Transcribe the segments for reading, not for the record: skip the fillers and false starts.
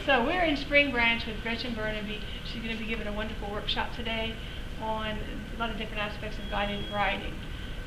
So we're in Spring Branch with Gretchen Bernabei. She's going to be giving a wonderful workshop today on a lot of different aspects of guided writing.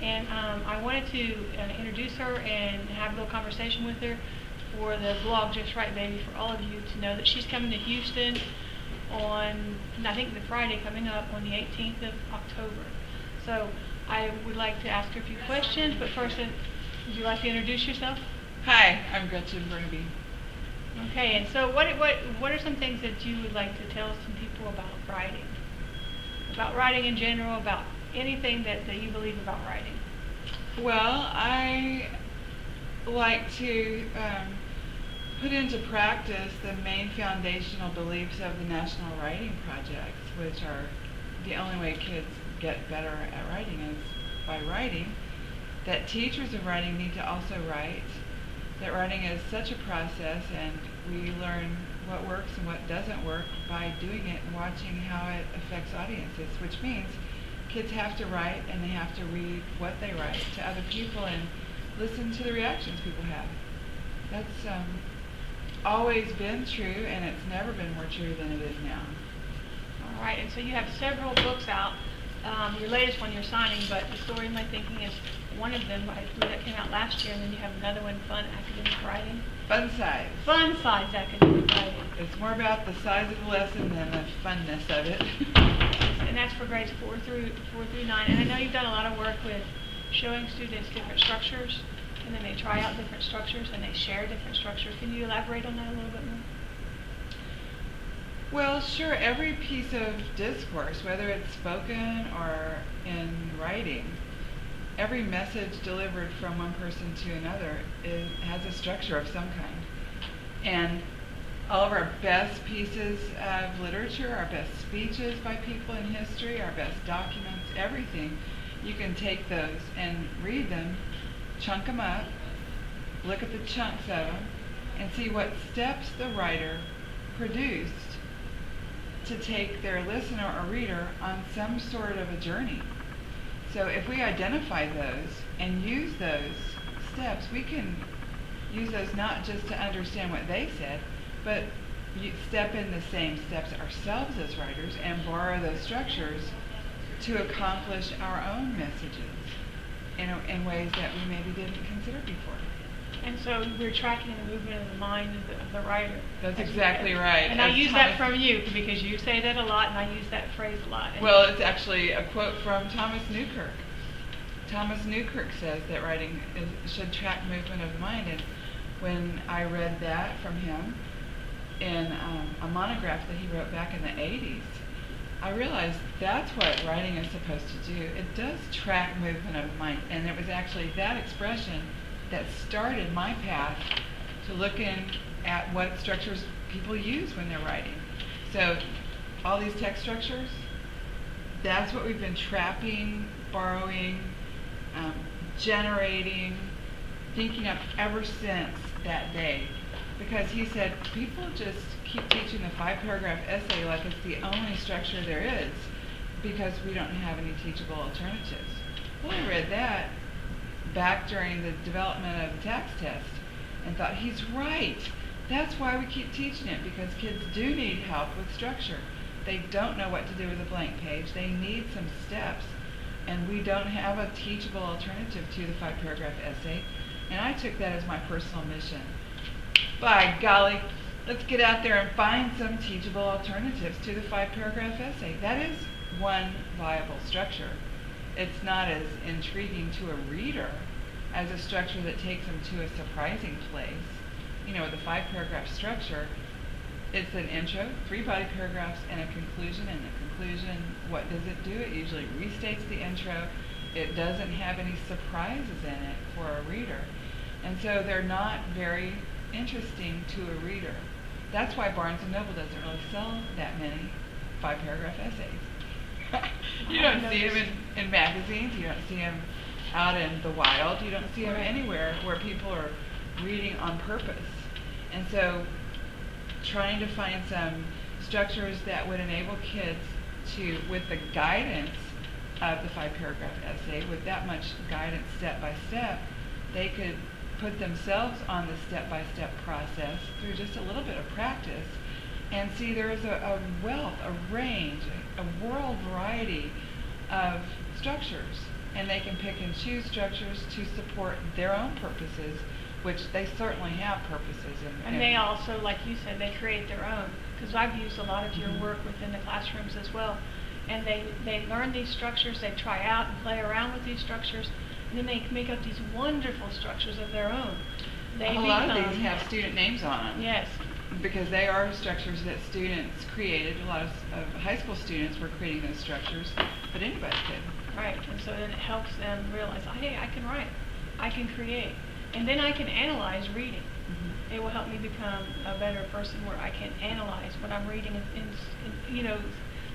And I wanted to introduce her and have a little conversation with her for the blog Just Right Baby, for all of you to know that she's coming to Houston on, I think, the Friday coming up on the 18th of October. So I would like to ask her a few questions, but first, would you like to introduce yourself? Hi, I'm Gretchen Bernabei. Okay, and so what are some things that you would like to tell some people about writing? About writing in general, about anything that you believe about writing? Well, I like to put into practice the main foundational beliefs of the National Writing Project, which are the only way kids get better at writing is by writing, that teachers of writing need to also write, that writing is such a process and we learn what works and what doesn't work by doing it and watching how it affects audiences, which means kids have to write and they have to read what they write to other people and listen to the reactions people have. That's always been true, and it's never been more true than it is now. All right, and so you have several books out. Your latest one you're signing, but the story of my thinking is one of them, I believe that came out last year, and then you have another one, Fun Academic Writing. Fun size. Fun Size Academic Writing. It's more about the size of the lesson than the funness of it. And that's for grades 4 through 9. And I know you've done a lot of work with showing students different structures, and then they try out different structures and they share different structures. Can you elaborate on that a little bit more? Well, sure. Every piece of discourse, whether it's spoken or in writing, every message delivered from one person to another has a structure of some kind. And all of our best pieces of literature, our best speeches by people in history, our best documents, everything, you can take those and read them, chunk them up, look at the chunks of them, and see what steps the writer produced to take their listener or reader on some sort of a journey. So if we identify those and use those steps, we can use those not just to understand what they said, but step in the same steps ourselves as writers and borrow those structures to accomplish our own messages in ways that we maybe didn't consider before. And so we're tracking the movement of the mind of the writer. That's exactly right. And I use that from you because you say that a lot, and I use that phrase a lot. Well, it's actually a quote from Thomas Newkirk. Thomas Newkirk says that writing should track movement of the mind, and when I read that from him in a monograph that he wrote back in the 80s, I realized that's what writing is supposed to do. It does track movement of the mind, and it was actually that expression that started my path to looking at what structures people use when they're writing. So all these text structures, that's what we've been trapping, borrowing, generating, thinking up ever since that day. Because he said, people just keep teaching the 5-paragraph essay like it's the only structure there is because we don't have any teachable alternatives. Well, I read that back during the development of the tax test and thought, he's right. That's why we keep teaching it, because kids do need help with structure. They don't know what to do with a blank page. They need some steps, and we don't have a teachable alternative to the 5-paragraph essay. And I took that as my personal mission. By golly, let's get out there and find some teachable alternatives to the 5-paragraph essay. That is one viable structure. It's not as intriguing to a reader as a structure that takes them to a surprising place. You know, with the 5-paragraph structure, it's an intro, 3 body paragraphs, and a conclusion. And the conclusion, what does it do? It usually restates the intro. It doesn't have any surprises in it for a reader. And so they're not very interesting to a reader. That's why Barnes & Noble doesn't really sell that many 5-paragraph essays. You don't see them in magazines. You don't see them out in the wild. You don't see them anywhere where people are reading on purpose. And so trying to find some structures that would enable kids to, with the guidance of the 5-paragraph essay, with that much guidance step by step, they could put themselves on the step-by-step process through just a little bit of practice And see, there is a wealth, a range, a world variety of structures. And they can pick and choose structures to support their own purposes, which they certainly have purposes. And they also, like you said, they create their own. Because I've used a lot of your Mhm. work within the classrooms as well. And they learn these structures, they try out and play around with these structures, and then they make up these wonderful structures of their own. A lot of these have student names on them. Yes. Because they are structures that students created. A lot of high school students were creating those structures, but anybody could. Right, and so then it helps them realize, oh, hey, I can write, I can create, and then I can analyze reading. Mhm. It will help me become a better person where I can analyze what I'm reading in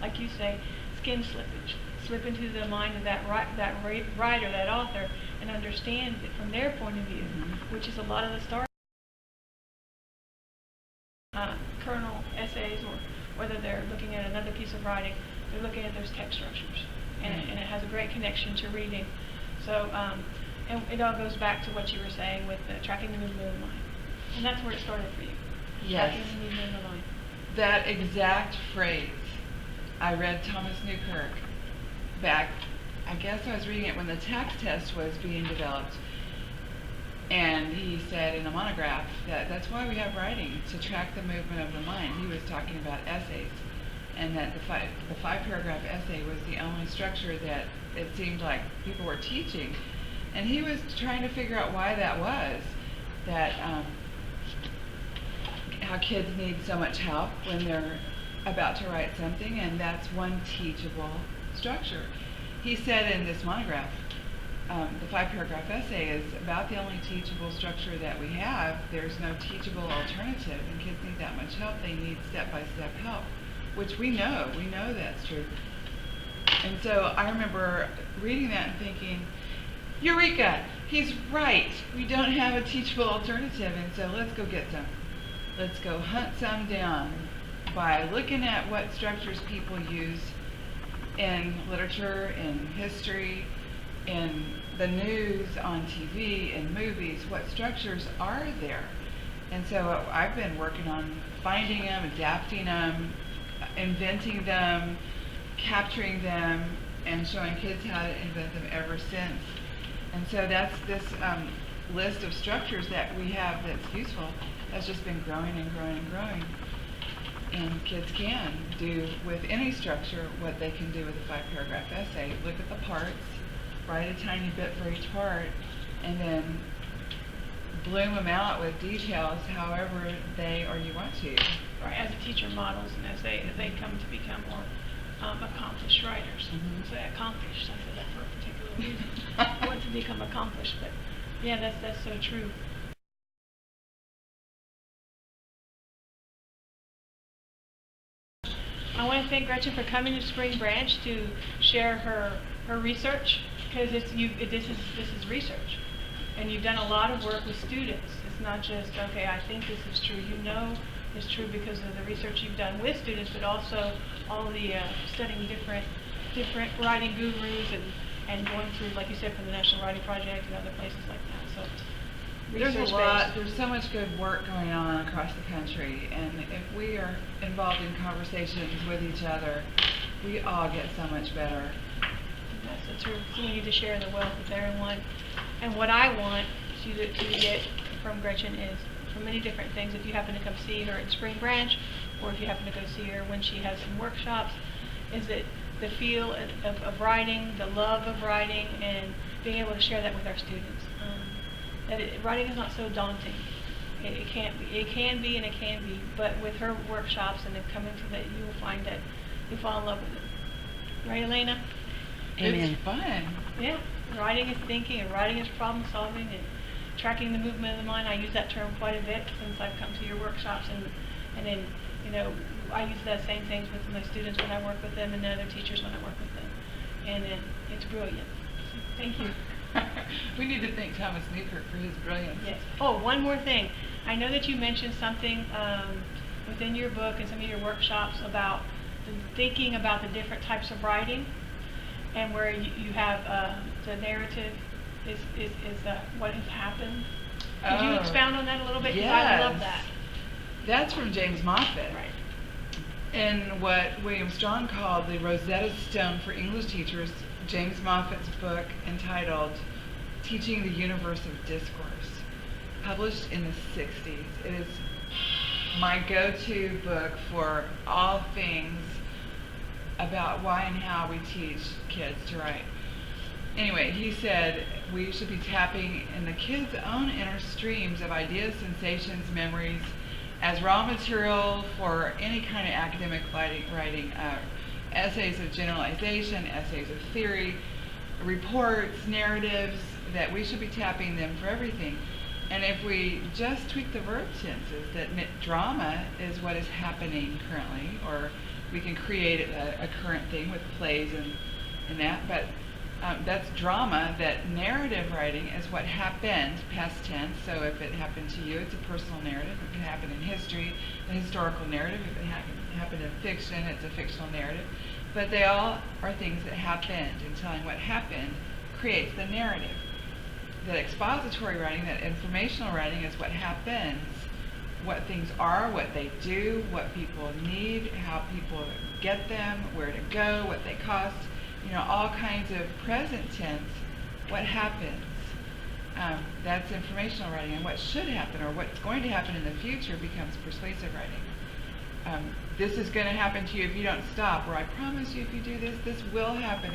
like you say, skin slippage. Slip into the mind of that writer, that author, and understand it from their point of view, Mhm. which is a lot of the start. Kernel essays, or whether they're looking at another piece of writing, they're looking at those text structures, and it has a great connection to reading. So, and it all goes back to what you were saying with tracking the movement of the mind, and that's where it started for you. Yes. Tracking the movement of the mind. That exact phrase, I read Thomas Newkirk back, I guess I was reading it when the tax test was being developed. And he said in a monograph that that's why we have writing, to track the movement of the mind. He was talking about essays, and that the five paragraph essay was the only structure that it seemed like people were teaching. And he was trying to figure out why that was, that how kids need so much help when they're about to write something, and that's one teachable structure. He said in this monograph, the five paragraph essay is about the only teachable structure that we have. There's no teachable alternative, and kids need that much help. They need step-by-step help, which we know that's true. And so I remember reading that and thinking, Eureka, he's right. We don't have a teachable alternative, and so let's go get some. Let's go hunt some down by looking at what structures people use in literature, in history, in the news, on TV, in movies. What structures are there? And so I've been working on finding them, adapting them, inventing them, capturing them, and showing kids how to invent them ever since. And so that's this list of structures that we have that's useful has just been growing and growing and growing. And kids can do with any structure what they can do with a five paragraph essay. Look at the parts, write a tiny bit for each part, and then bloom them out with details however they or you want to. Right, as a teacher models, and as they come to become more accomplished writers. Mhm. So accomplished, I said that for a particular reason. I want to become accomplished, but yeah, that's so true. I want to thank Gretchen for coming to Spring Branch to share her research, because this is research, and you've done a lot of work with students. It's not just, okay, I think this is true. You know it's true because of the research you've done with students, but also all the studying different writing gurus and going through, like you said, from the National Writing Project and other places like that. So There's a lot, there's so much good work going on across the country, and if we are involved in conversations with each other, we all get so much better. That's the truth. So we need to share the wealth with everyone. And what I want you to get from Gretchen is, from many different things, if you happen to come see her at Spring Branch, or if you happen to go see her when she has some workshops, is that the feel of writing, the love of writing, and being able to share that with our students. Writing is not so daunting. It can be, and it can be. But with her workshops and then coming to that, you will find that you fall in love with it. Right, Elena? It's fun. Yeah. Writing is thinking, and writing is problem solving, and tracking the movement of the mind. I use that term quite a bit since I've come to your workshops, and then I use the same things with my students when I work with them, and the other teachers when I work with them, and it's brilliant. Thank you. We need to thank Thomas Newkirk for his brilliance. Yes. Oh, one more thing. I know that you mentioned something within your book and some of your workshops about thinking about the different types of writing, and where you have the narrative is what has happened. Could you expound on that a little bit? Because I love that. That's from James Moffat. Right. in what William Strong called the Rosetta Stone for English teachers, James Moffat's book entitled Teaching the Universe of Discourse, published in the 60s. It is my go-to book for all things about why and how we teach kids to write. Anyway, he said we should be tapping in the kids' own inner streams of ideas, sensations, memories as raw material for any kind of academic writing, essays of generalization, essays of theory, reports, narratives, that we should be tapping them for everything. And if we just tweak the verb tenses, that drama is what is happening currently, or we can create a current thing with plays and that, but that's drama. That narrative writing is what happened, past tense. So if it happened to you, it's a personal narrative. If it happened in history, a historical narrative. If it happened in fiction, it's a fictional narrative. But they all are things that happened, and telling what happened creates the narrative. That expository writing, that informational writing, is what happens, what things are, what they do, what people need, how people get them, where to go, what they cost, all kinds of present tense, what happens. That's informational writing. And what should happen, or what's going to happen in the future, becomes persuasive writing. This is going to happen to you if you don't stop, or I promise you if you do this, this will happen.